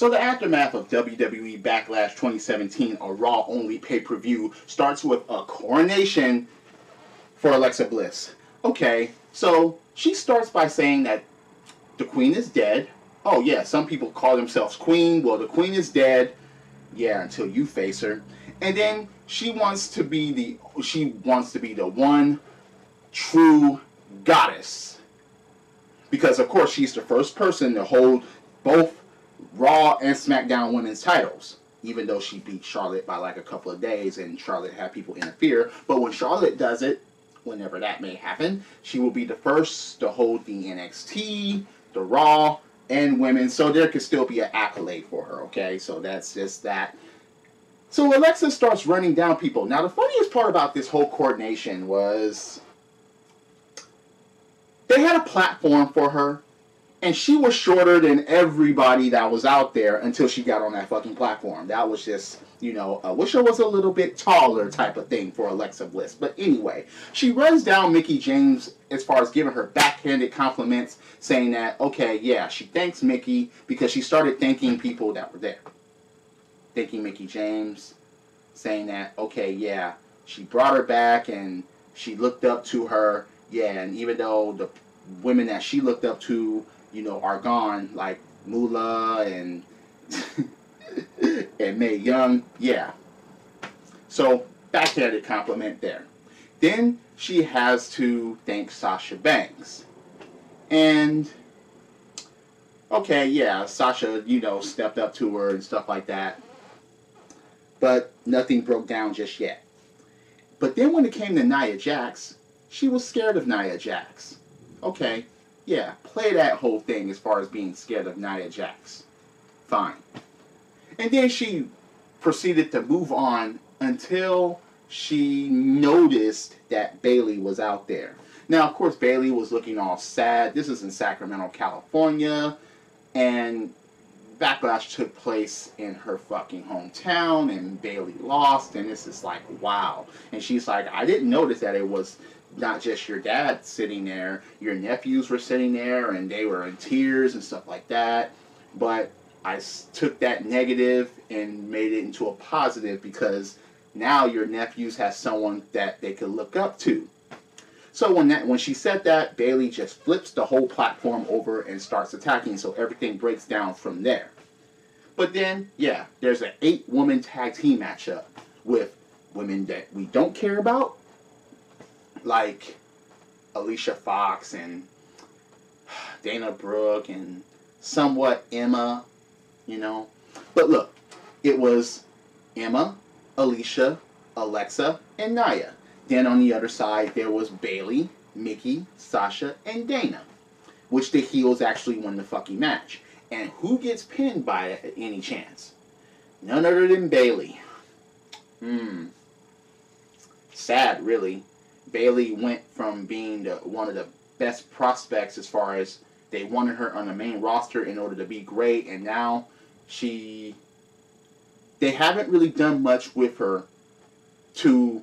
So the aftermath of WWE Backlash 2017, a Raw-only pay-per-view, starts with a coronation for Alexa Bliss. Okay, so she starts by saying that the Queen is dead. Oh yeah, some people call themselves Queen. Well, the Queen is dead. Yeah, until you face her. And then she wants to be the one true goddess. Because of course she's the first person to hold both Raw and SmackDown women's titles. Even though she beat Charlotte by like a couple of days and Charlotte had people interfere. But when Charlotte does it, whenever that may happen, she will be the first to hold the NXT, the Raw, and women. So there could still be an accolade for her, okay? So that's just that. So Alexa starts running down people. Now the funniest part about this whole coordination was they had a platform for her, and she was shorter than everybody that was out there until she got on that fucking platform. That was just, you know, I wish I was a little bit taller type of thing for Alexa Bliss. But anyway, she runs down Mickie James as far as giving her backhanded compliments, saying that, okay, yeah, she thanks Mickie because she started thanking people that were there. Thanking Mickie James, saying that, okay, yeah, she brought her back and she looked up to her. Yeah, and even though the women that she looked up to, you know, are gone, like Moolah and and Mae Young, yeah. So, backhanded compliment there. Then she has to thank Sasha Banks. And, okay, yeah, Sasha, you know, stepped up to her and stuff like that. But nothing broke down just yet. But then when it came to Nia Jax, she was scared of Nia Jax. Okay, yeah, play that whole thing as far as being scared of Nia Jax. Fine. And then she proceeded to move on until she noticed that Bayley was out there. Now, of course, Bayley was looking all sad. This is in Sacramento, California. And Backlash took place in her fucking hometown. And Bayley lost. And this is like, wow. And she's like, I didn't notice that it was not just your dad sitting there. Your nephews were sitting there. And they were in tears and stuff like that. But I took that negative and made it into a positive because now your nephews have someone that they could look up to. So when she said that, Bayley just flips the whole platform over and starts attacking, so everything breaks down from there. But then, yeah, there's an 8-woman tag team matchup with women that we don't care about, like Alicia Fox and Dana Brooke and somewhat Emma, you know. But look, it was Emma, Alicia, Alexa, and Nia. Then on the other side, there was Bayley, Mickie, Sasha, and Dana, which the heels actually won the fucking match. And who gets pinned by it at any chance? None other than Bayley. Sad, really. Bayley went from being one of the best prospects as far as they wanted her on the main roster in order to be great, and now they haven't really done much with her to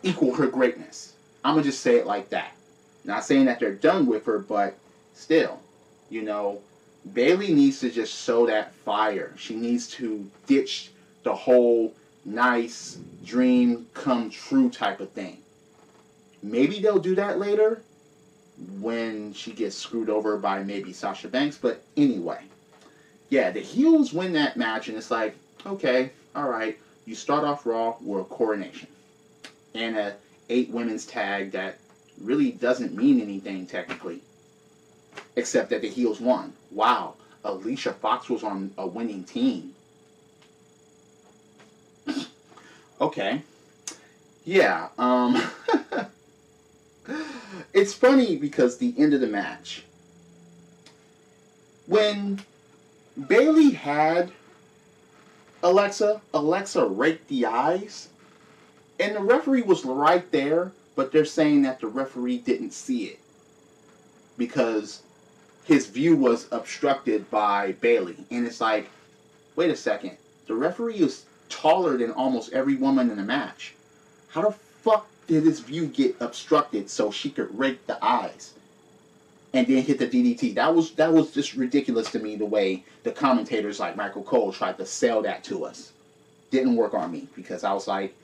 equal her greatness. I'm going to just say it like that. Not saying that they're done with her, but still, you know, Bayley needs to just sow that fire. She needs to ditch the whole nice dream come true type of thing. Maybe they'll do that later when she gets screwed over by maybe Sasha Banks, but anyway. Yeah, the heels win that match, and it's like, okay, alright, you start off Raw with a coronation. And a 8 women's tag that really doesn't mean anything technically. Except that the heels won. Wow, Alicia Fox was on a winning team. Okay. Yeah, it's funny because the end of the match, when Bayley had Alexa raked the eyes, and the referee was right there, but they're saying that the referee didn't see it because his view was obstructed by Bayley. And it's like, wait a second, the referee is taller than almost every woman in the match. How the fuck did his view get obstructed so she could rake the eyes? and then hit the DDT. That was just ridiculous to me, the way the commentators like Michael Cole tried to sell that to us. Didn't work on me, because I was like,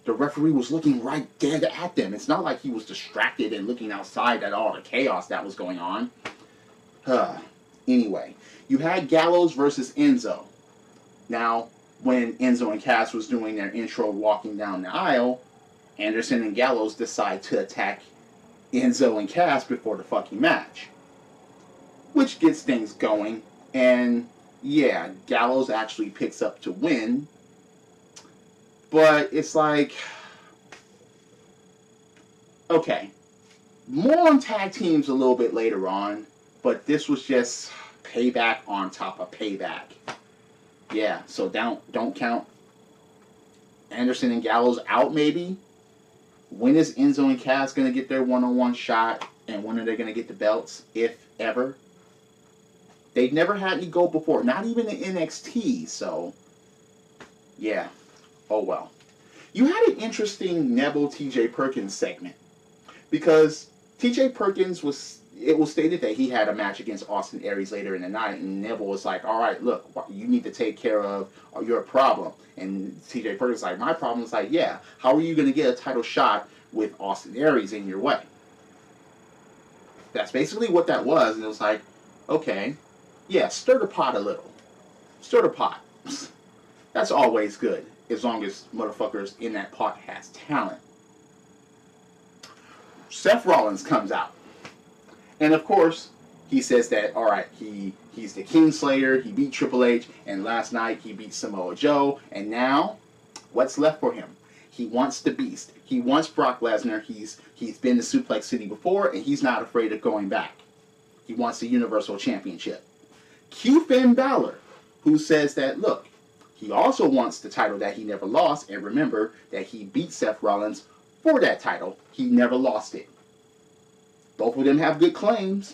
the referee was looking right dead at them. It's not like he was distracted and looking outside at all the chaos that was going on. Anyway, you had Gallows versus Enzo. Now, when Enzo and Cass was doing their intro walking down the aisle, Anderson and Gallows decide to attack Enzo and Cass before the fucking match, which gets things going. And yeah, Gallows actually picks up to win, but it's like, okay, more on tag teams a little bit later on, but this was just payback on top of payback. Yeah, so don't count Anderson and Gallows out, maybe. When is Enzo and Cass going to get their one-on-one shot, and when are they going to get the belts, if ever? They've never had any gold before, not even in NXT, so yeah, oh well. You had an interesting Neville TJ Perkins segment, because TJ Perkins it was stated that he had a match against Austin Aries later in the night, and Neville was like, all right, look, you need to take care of your problem. And TJ Perkins was like, my problem is like, yeah, how are you going to get a title shot with Austin Aries in your way? That's basically what that was, and it was like, okay, yeah, stir the pot a little. Stir the pot. That's always good, as long as motherfuckers in that pot has talent. Seth Rollins comes out. And of course, he says that, all right, he's the Kingslayer, he beat Triple H, and last night he beat Samoa Joe, and now, what's left for him? He wants the Beast. He wants Brock Lesnar. He's been to Suplex City before, and he's not afraid of going back. He wants the Universal Championship. Q Finn Balor, who says that, look, he also wants the title that he never lost, and remember that he beat Seth Rollins for that title. He never lost it. Both of them have good claims.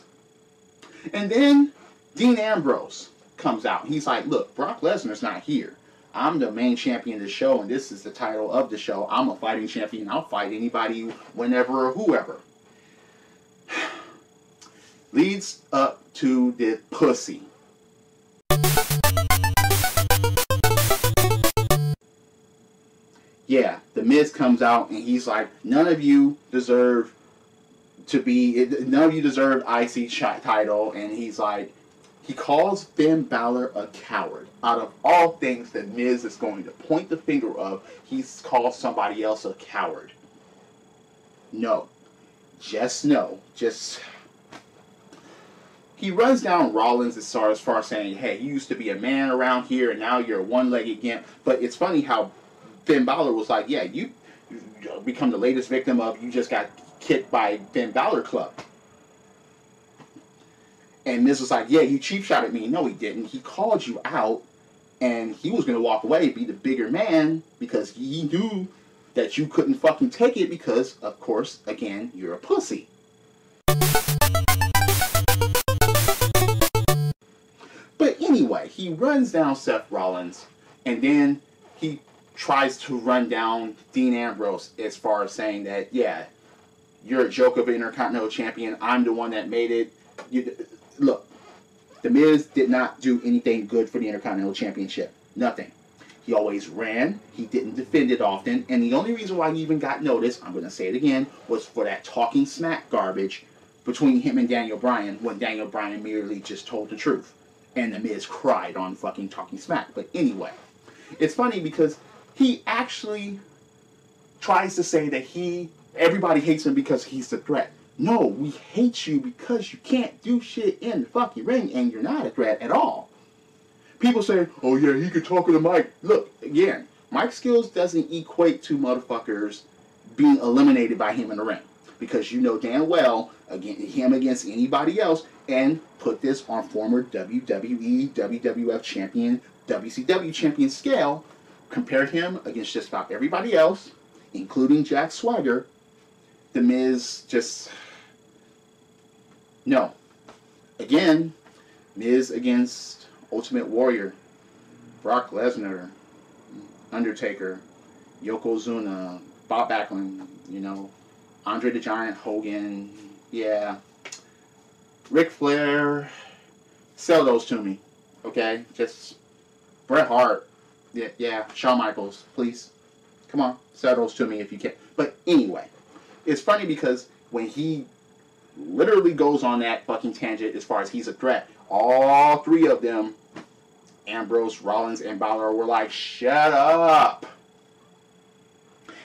And then Dean Ambrose comes out. He's like, look, Brock Lesnar's not here. I'm the main champion of the show, and this is the title of the show. I'm a fighting champion. I'll fight anybody, whenever, or whoever. Leads up to the pussy. Yeah, The Miz comes out, and he's like, none of you deserve IC title, and he's like, he calls Finn Balor a coward. Out of all things that Miz is going to point the finger of, he's called somebody else a coward. No. Just no. He runs down Rollins as far as saying, hey, you used to be a man around here, and now you're a one-legged gimp. But it's funny how Finn Balor was like, yeah, you become the latest victim of, you just got kicked by Finn Balor Club. And Miz was like, yeah, you cheap shot at me. No, he didn't. He called you out, and he was going to walk away, be the bigger man, because he knew that you couldn't fucking take it because, of course, again, you're a pussy. But anyway, he runs down Seth Rollins, and then he tries to run down Dean Ambrose as far as saying that, yeah, you're a joke of an Intercontinental Champion. I'm the one that made it. Look, The Miz did not do anything good for the Intercontinental Championship. Nothing. He always ran. He didn't defend it often. And the only reason why he even got noticed, I'm going to say it again, was for that talking smack garbage between him and Daniel Bryan, when Daniel Bryan merely just told the truth. And The Miz cried on fucking talking smack. But anyway, it's funny because he actually tries to say that everybody hates him because he's the threat. No, we hate you because you can't do shit in the fucking ring, and you're not a threat at all. People say, oh yeah, he could talk to the mic. Look, again, mic skills doesn't equate to motherfuckers being eliminated by him in the ring. Because you know damn well, him against anybody else, and put this on former WWE, WWF champion, WCW champion scale, compare him against just about everybody else, including Jack Swagger. The Miz just, no. Again, Miz against Ultimate Warrior, Brock Lesnar, Undertaker, Yokozuna, Bob Backlund, Andre the Giant, Hogan, yeah. Ric Flair, sell those to me, okay? Just Bret Hart, yeah, Shawn Michaels, please, come on, sell those to me if you can. But anyway, it's funny because when he literally goes on that fucking tangent as far as he's a threat, all three of them, Ambrose, Rollins, and Balor, were like, shut up.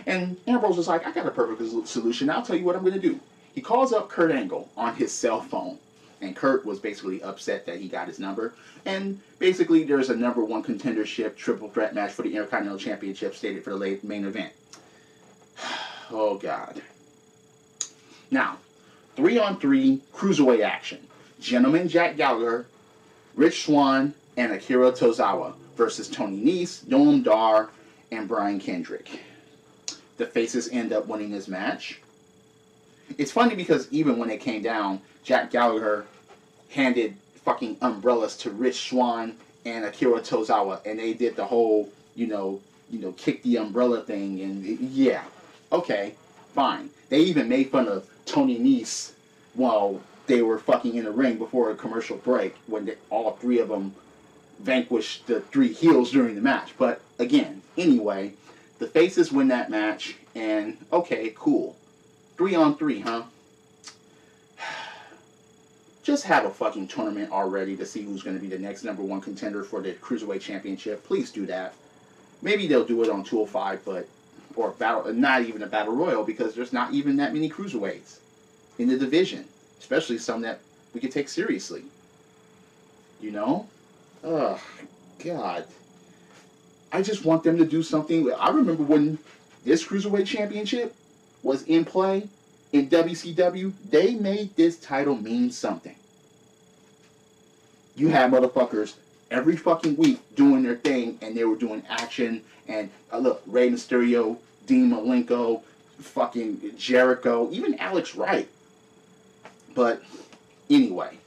And Ambrose was like, I got a perfect solution. I'll tell you what I'm going to do. He calls up Kurt Angle on his cell phone. And Kurt was basically upset that he got his number. And basically, there's a #1 contendership triple threat match for the Intercontinental Championship stated for the late main event. Oh, God. Now, 3-on-3 cruiserweight action. Gentleman Jack Gallagher, Rich Swann, and Akira Tozawa versus Tony Nese, Noam Dar, and Brian Kendrick. The faces end up winning this match. It's funny because even when it came down, Jack Gallagher handed fucking umbrellas to Rich Swann and Akira Tozawa, and they did the whole, kick the umbrella thing, and yeah, okay, fine. They even made fun of Tony Nese while they were fucking in the ring before a commercial break when all three of them vanquished the three heels during the match. But again, anyway, the faces win that match, and okay, cool. 3-on-3, huh? Just have a fucking tournament already to see who's going to be the next #1 contender for the Cruiserweight Championship. Please do that. Maybe they'll do it on 205, or not even a Battle Royal, because there's not even that many Cruiserweights in the division, especially some that we could take seriously. Oh, God. I just want them to do something. I remember when this Cruiserweight Championship was in play in WCW, they made this title mean something. You had motherfuckers every fucking week doing their thing, and they were doing action, and look, Rey Mysterio, Dean Malenko, fucking Jericho, even Alex Wright. But anyway,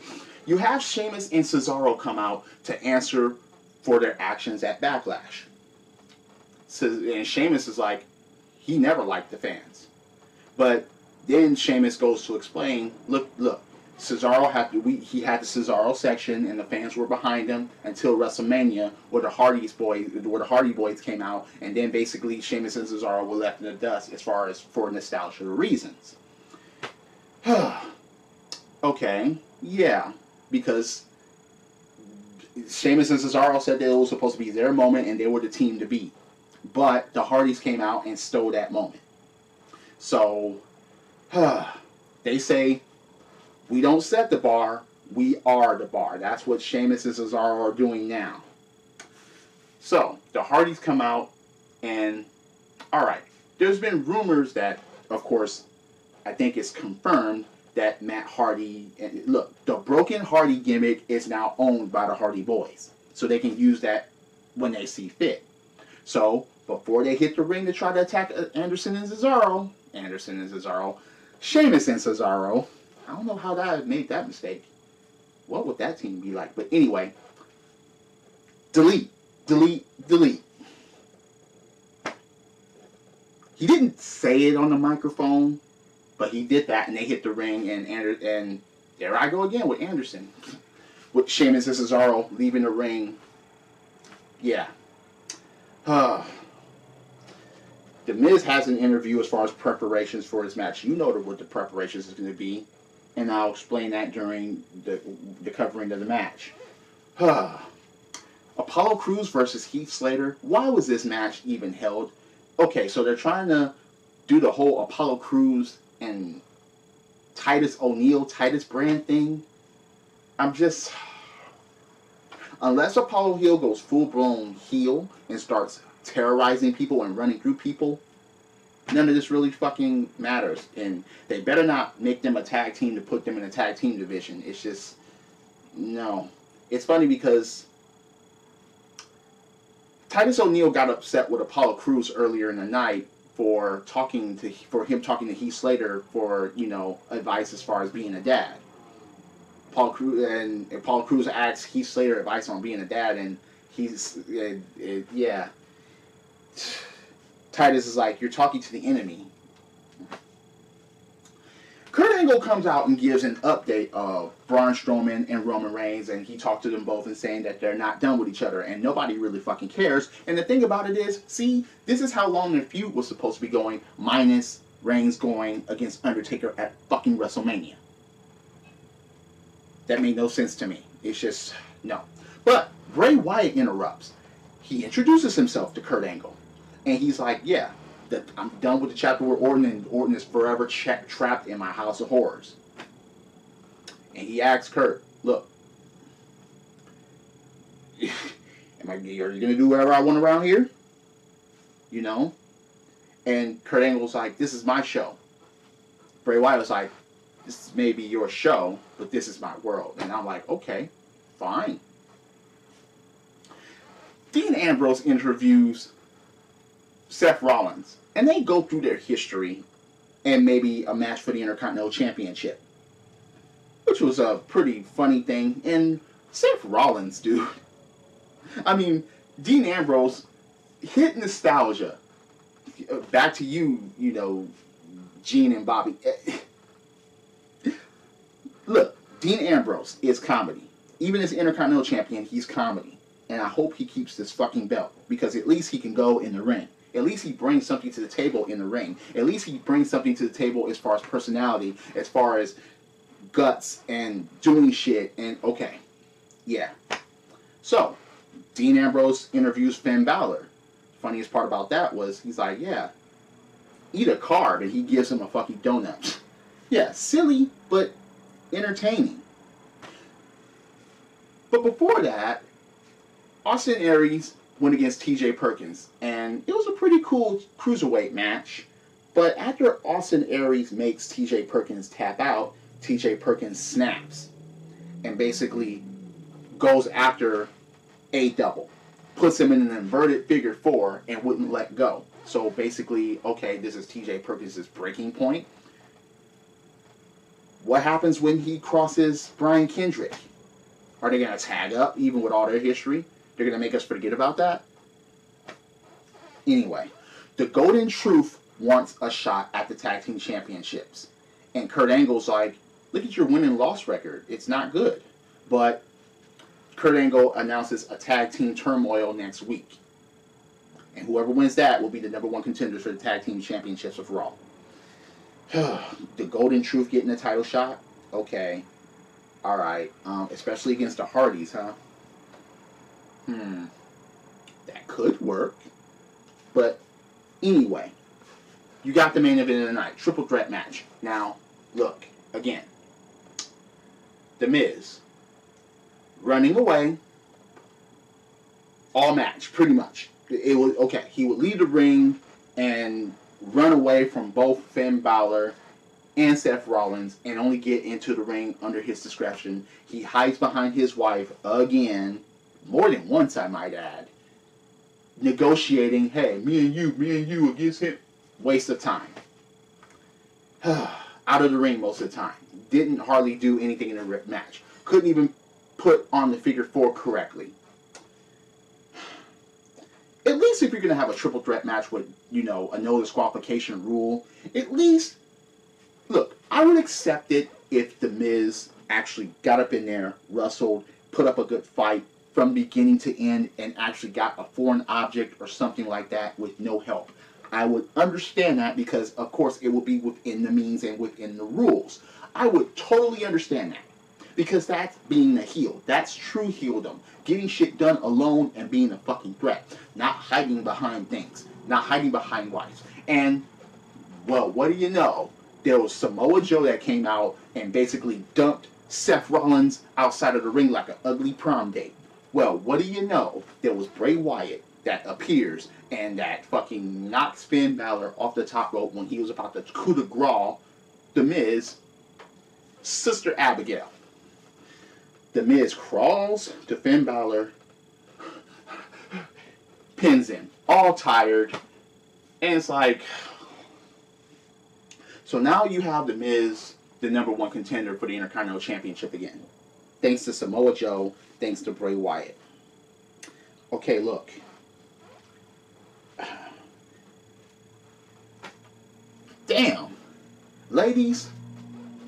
you have Sheamus and Cesaro come out to answer for their actions at Backlash. And Sheamus is like, he never liked the fans. But then Sheamus goes to explain, look, Cesaro had the Cesaro section, and the fans were behind him until WrestleMania, where the Hardy Boys came out, and then basically Sheamus and Cesaro were left in the dust as far as for nostalgia reasons. Okay, yeah, because Sheamus and Cesaro said that it was supposed to be their moment and they were the team to beat. But the Hardys came out and stole that moment. So, they say, we don't set the bar, we are the bar. That's what Sheamus and Cesaro are doing now. So, the Hardys come out and, alright, there's been rumors that, of course, I think it's confirmed that Matt Hardy, and look, the Broken Hardy gimmick is now owned by the Hardy Boys. So they can use that when they see fit. So, before they hit the ring to try to attack Anderson and Cesaro, Sheamus and Cesaro, I don't know how that made that mistake. What would that team be like? But anyway, delete. He didn't say it on the microphone, but he did that, and they hit the ring, and there I go again with Anderson. With Sheamus and Cesaro leaving the ring. Yeah. The Miz has an interview as far as preparations for his match. You know what the preparations is going to be, and I'll explain that during the covering of the match. Apollo Crews versus Heath Slater. Why was this match even held? Okay, so they're trying to do the whole Apollo Crews and Titus brand thing. Unless Apollo Heel goes full-blown heel and starts terrorizing people and running through people, none of this really fucking matters. And they better not make them a tag team to put them in a tag team division. It's just, no. It's funny because Titus O'Neil got upset with Apollo Crews earlier in the night for him talking to Heath Slater for, advice as far as being a dad. Apollo Crews asks Heath Slater advice on being a dad, and yeah. Titus is like, you're talking to the enemy. Kurt Angle comes out and gives an update of Braun Strowman and Roman Reigns, and he talked to them both and saying that they're not done with each other, and nobody really fucking cares. And the thing about it is, see, this is how long the feud was supposed to be going, minus Reigns going against Undertaker at fucking WrestleMania. That made no sense to me. It's just, no. But Bray Wyatt interrupts. He introduces himself to Kurt Angle, and he's like, yeah, I'm done with the chapter where Orton is forever trapped in my house of horrors. And he asks Kurt, look, are you going to do whatever I want around here? You know? And Kurt Angle's like, this is my show. Bray Wyatt was like, this may be your show, but this is my world. And I'm like, okay, fine. Dean Ambrose interviews Seth Rollins, and they go through their history and maybe a match for the Intercontinental Championship, which was a pretty funny thing. And Seth Rollins, dude, I mean, Dean Ambrose hit nostalgia. Back to you, you know, Gene and Bobby. Look, Dean Ambrose is comedy. Even as Intercontinental Champion, he's comedy. And I hope he keeps this fucking belt, because at least he can go in the ring. At least he brings something to the table in the ring. At least he brings something to the table as far as personality, as far as guts and doing shit. And okay, yeah. So, Dean Ambrose interviews Finn Balor. Funniest part about that was, he's like, yeah, eat a carb, and he gives him a fucking donut. Yeah, silly, but entertaining. But before that, Austin Aries went against TJ Perkins, and it was a pretty cool cruiserweight match. But after Austin Aries makes TJ Perkins tap out, TJ Perkins snaps and basically goes after a double, puts him in an inverted figure four, and wouldn't let go. So basically, okay, this is TJ Perkins' breaking point. What happens when he crosses Brian Kendrick? Are they going to tag up, even with all their history? They're going to make us forget about that? Anyway, the Golden Truth wants a shot at the Tag Team Championships. And Kurt Angle's like, look at your win-and-loss record. It's not good. But Kurt Angle announces a Tag Team Turmoil next week. And whoever wins that will be the #1 contenders for the Tag Team Championships of Raw. The Golden Truth getting a title shot? Okay. Alright. Especially against the Hardys, huh? That could work. But anyway, you got the main event of the night. Triple threat match. Now, look, again. The Miz running away all match, pretty much. It was okay. He would leave the ring and run away from both Finn Balor and Seth Rollins and only get into the ring under his discretion. He hides behind his wife again, more than once, I might add, negotiating, hey, me and you against him. Waste of time. Out of the ring most of the time. Didn't hardly do anything in the match. Couldn't even put on the figure four correctly. At least if you're going to have a triple threat match with, you know, a no disqualification rule, at least, look, I would accept it if The Miz actually got up in there, wrestled, put up a good fight from beginning to end, and actually got a foreign object or something like that with no help. I would understand that because, of course, it would be within the means and within the rules. I would totally understand that. Because that's being a heel. That's true heeldom. Getting shit done alone and being a fucking threat. Not hiding behind things. Not hiding behind wives. And, well, what do you know? There was Samoa Joe that came out and basically dumped Seth Rollins outside of the ring like an ugly prom date. Well, what do you know? There was Bray Wyatt that appears and that fucking knocks Finn Balor off the top rope when he was about to coup de grace The Miz, Sister Abigail. The Miz crawls to Finn Balor, pins him, all tired, and it's like, so now you have The Miz, the #1 contender for the Intercontinental Championship again. Thanks to Samoa Joe, thanks to Bray Wyatt. Okay, look. Damn. Ladies,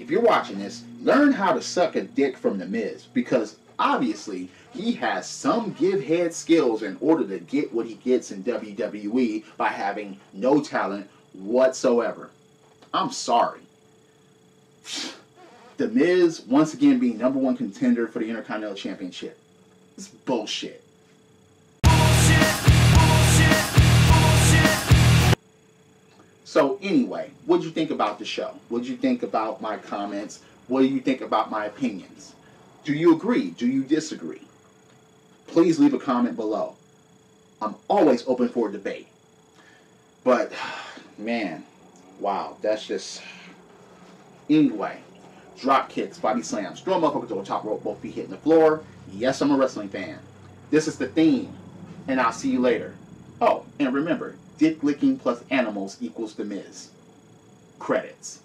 if you're watching this, learn how to suck a dick from The Miz, because obviously he has some give head skills in order to get what he gets in WWE by having no talent whatsoever. I'm sorry. The Miz, once again, being #1 contender for the Intercontinental Championship. It's bullshit. So anyway, what did you think about the show? What did you think about my comments? What do you think about my opinions? Do you agree? Do you disagree? Please leave a comment below. I'm always open for a debate. But, man, wow, that's just... Anyway, drop kicks, body slams, throw a motherfucker to the top rope, both feet hitting the floor. Yes, I'm a wrestling fan. This is the theme, and I'll see you later. Oh, and remember, dick licking plus animals equals The Miz. Credits.